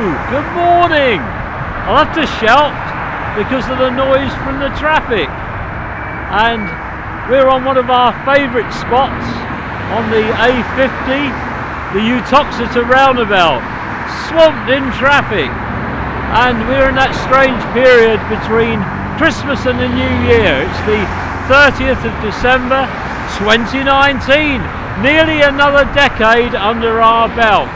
good morning. I'll have to shout because of the noise from the traffic. And we're on one of our favourite spots on the A50, the Uttoxeter roundabout, swamped in traffic. And we're in that strange period between Christmas and the New Year. It's the 30th of December 2019, nearly another decade under our belt.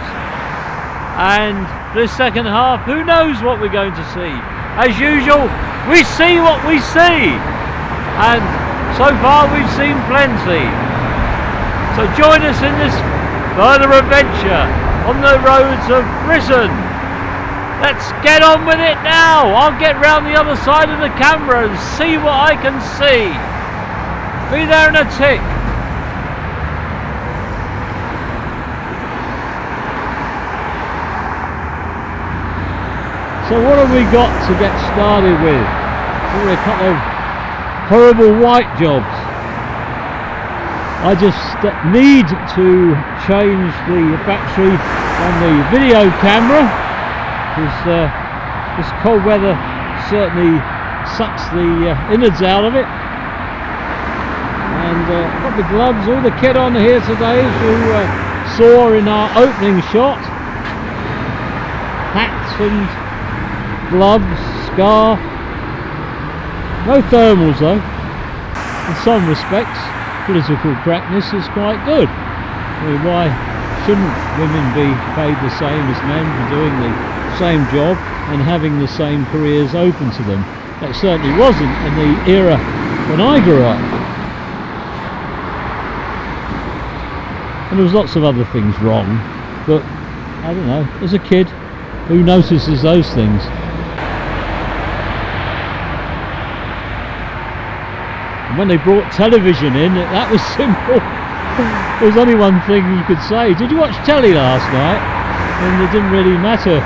And this second half, who knows what we're going to see. As usual, we see what we see, and so far we've seen plenty. So join us in this further adventure on the roads of Britain. Let's get on with it now. I'll get round the other side of the camera and see what I can see. Be there in a tick. So what have we got to get started with? Probably a couple of horrible white jobs. I just need to change the battery on the video camera because this cold weather certainly sucks the innards out of it. And I've got the gloves, all the kit on here today, as you saw in our opening shot. Hats and gloves, scarf, no thermals though. In some respects, political correctness is quite good. I mean, why shouldn't women be paid the same as men for doing the same job and having the same careers open to them? That certainly wasn't in the era when I grew up. And there was lots of other things wrong, but I don't know, as a kid, who notices those things? When they brought television in, that was simple. There was only one thing you could say. Did you watch telly last night? And it didn't really matter.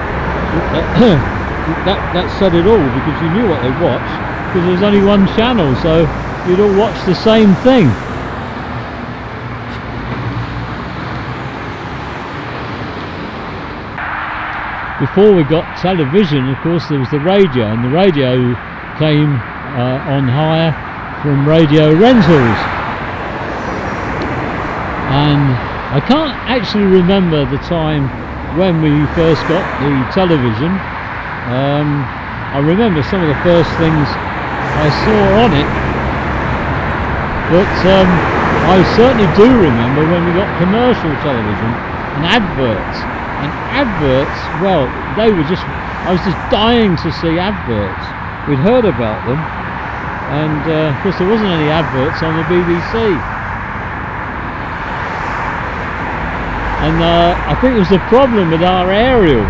that said it all, because you knew what they watched, because there was only one channel, so you'd all watch the same thing. Before we got television, of course, there was the radio, and the radio came on hire from radio rentals. And I can't actually remember the time when we first got the television. I remember some of the first things I saw on it, but I certainly do remember when we got commercial television and adverts. And adverts, well, I was just dying to see adverts. We'd heard about them. And of course there wasn't any adverts on the BBC. And I think there was a problem with our aerial,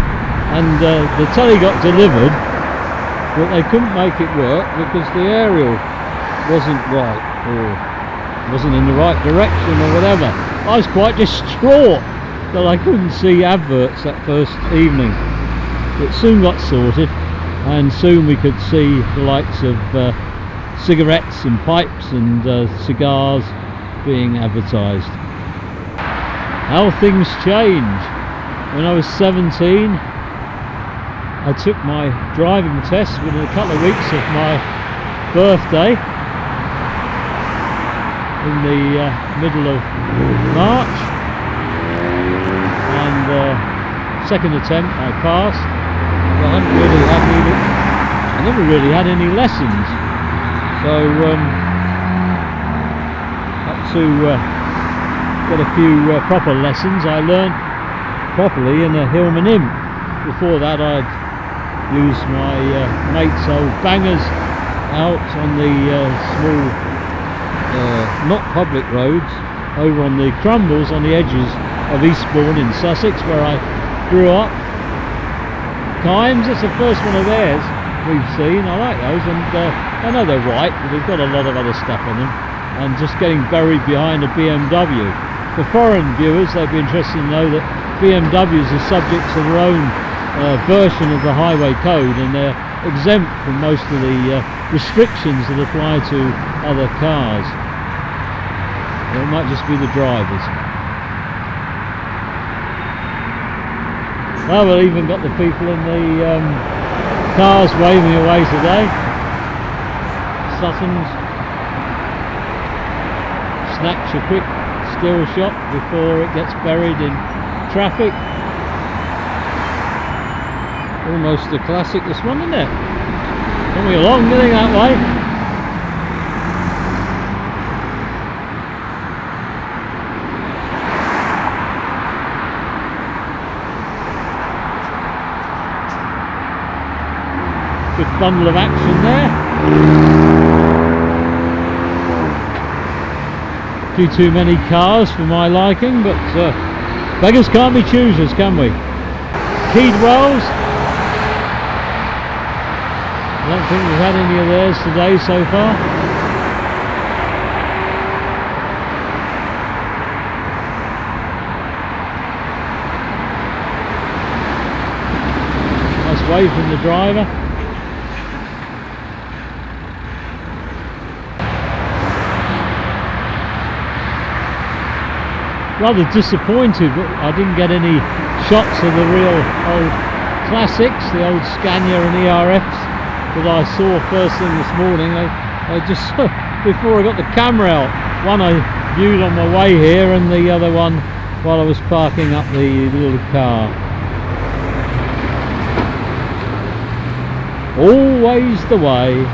and the telly got delivered, but they couldn't make it work because the aerial wasn't right, or wasn't in the right direction or whatever. I was quite distraught that I couldn't see adverts that first evening. But soon got sorted, and soon we could see the likes of cigarettes and pipes and cigars being advertised. How things change. When I was 17, I took my driving test within a couple of weeks of my birthday in the middle of March, and second attempt I passed. I never really had any lessons. So had to get a few proper lessons. I learned properly in a Hillman Imp. Before that I'd used my mate's old bangers out on the small, not public roads, over on the crumbles on the edges of Eastbourne in Sussex, where I grew up. Kimes, that's the first one of theirs we've seen. I like those, and I know they're white, but they've got a lot of other stuff in them, and just getting buried behind a BMW. For foreign viewers, they'd be interested to know that BMWs are subject to their own version of the highway code, and they're exempt from most of the restrictions that apply to other cars. Or it might just be the drivers. Oh, we've even got the people in the cars waving away today. Sutton's snatch a quick still shot before it gets buried in traffic. Almost a classic, this one, isn't it? Coming along, getting that way. Good bundle of action there. A few too many cars for my liking, but beggars can't be choosers, can we? Keyed wells. I don't think we've had any of theirs today so far. Nice wave from the driver. Rather disappointed that I didn't get any shots of the real old classics, the old Scania and ERFs that I saw first thing this morning. I just, before I got the camera out, one I viewed on my way here and the other one while I was parking up the little car. Always the way.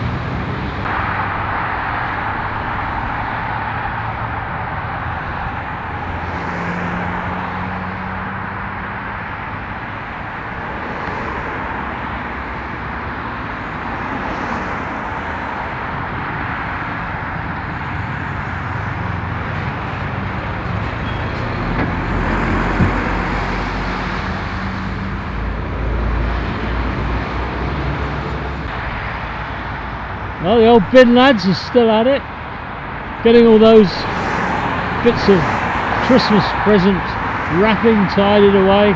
Well, the old bin lads are still at it, getting all those bits of Christmas present wrapping tidied away.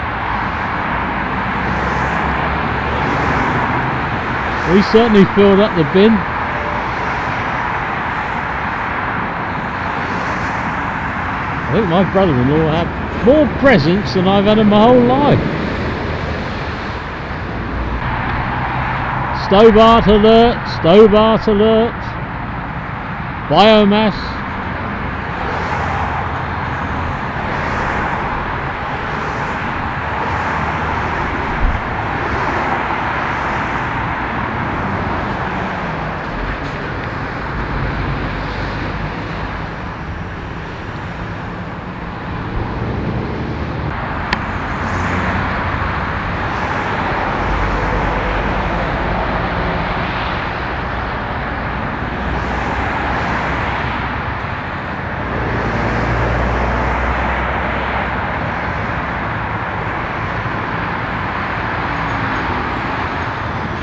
We certainly filled up the bin. I think my brother-in-law had more presents than I've had in my whole life. Stobart alert, Stobart alert, biomass.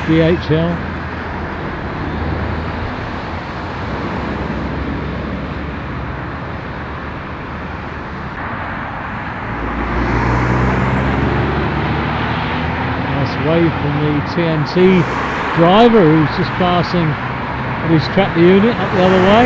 DHL. Nice wave from the TNT driver who's just passing his tractor unit up the other way.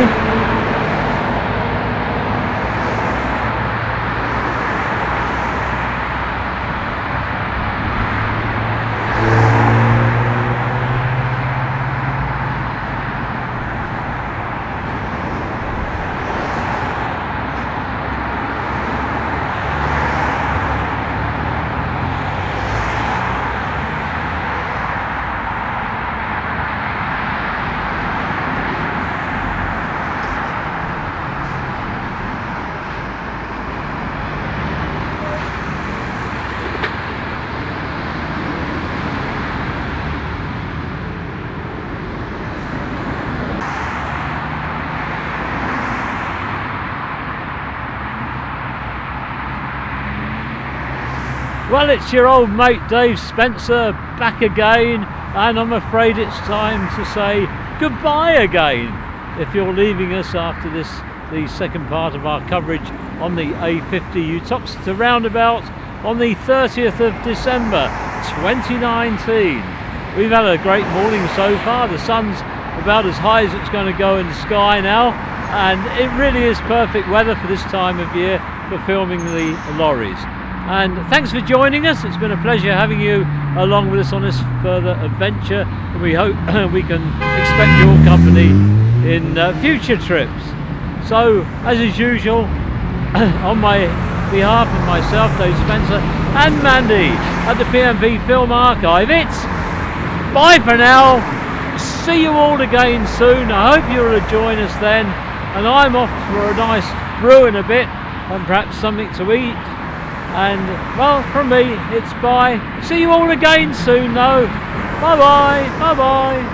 Well, it's your old mate Dave Spencer back again, and I'm afraid it's time to say goodbye again. If you're leaving us after this, the second part of our coverage on the A50 Uttoxeter roundabout on the 30th of December 2019. We've had a great morning so far. The sun's about as high as it's going to go in the sky now, and it really is perfect weather for this time of year for filming the lorries. And thanks for joining us. It's been a pleasure having you along with us on this further adventure, and we hope we can expect your company in future trips. So, as is usual, on my behalf of myself, Dave Spencer, and Mandy at the PMV Film Archive, it's bye for now. See you all again soon. I hope you'll join us then, and I'm off for a nice brew in a bit and perhaps something to eat. And well, from me, it's bye. See you all again soon though. Bye bye, bye bye.